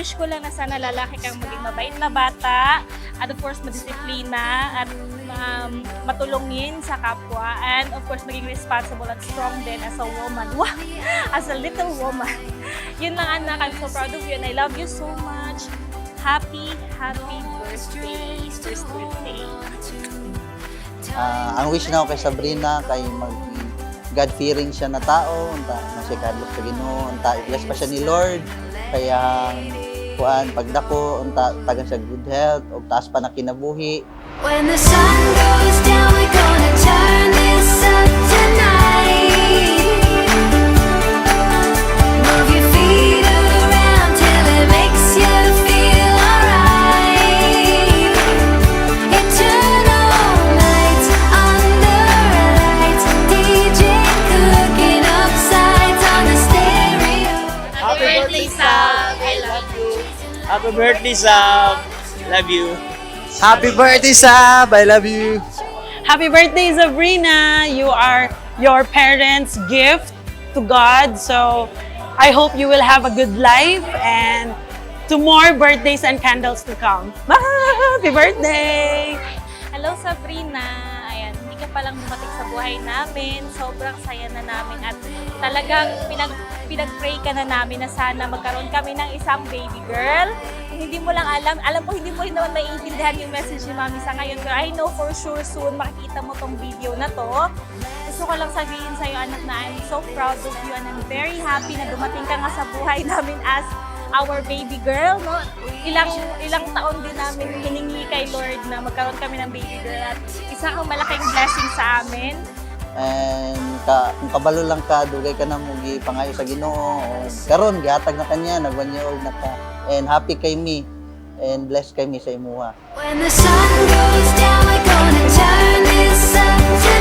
wish ko lang na sana lalaki kang maging mabait na bata, at of course madisiplina, at matulungin sa kapwa, and of course maging responsible at strong din as a woman. Wow! As a little woman. Yun lang anak, I'm so proud of you and I love you so much. Happy birthday. First birthday. Ang wish na ako kay Sabrina, kay God-fearing siya na tao, unta na siya kadlok sa Ginoo, unta i-bless pa siya ni Lord, kaya kuan pagdako, unta tagan siya good health, ug taas pa na kinabuhi. When the sun goes down, we're gonna turn this up tonight. Move your feet around till it makes you feel alright. Eternal nights under lights, DJ cooking up sides on the stereo. Happy birthday, Sam! I love you. Happy birthday, Sam! Love you. Happy birthday, Sab! I love you. Happy birthday, Sabrina! You are your parents' gift to God. So I hope you will have a good life and to more birthdays and candles to come. Happy birthday! Hello Sabrina! Ayan, hindi ka palang dumating sa buhay namin. Sobrang saya na namin at talagang pinag-pray ka na namin na sana magkaroon kami ng isang baby girl. Kung hindi mo lang alam ko hindi mo rin naman maiintindihan yung message ni Mami sa ngayon. Pero I know for sure soon makikita mo tong video na to. Gusto ko lang sabihin sa'yo anak na I'm so proud of you and I'm very happy na dumating ka nga sa buhay namin as our baby girl, no? Ilang taon din namin hiningi kay Lord na magkaroon kami ng baby girl at isa kang malaking blessing sa amin. And kung kabalo lang ka, dugay ka na mo gipangayo sa Ginoo. Karon gihatag na kanya, nag 1 year old na ka. And happy kay me and blessed kay me sa imuha. When the sun goes down, we're gonna turn this up tonight.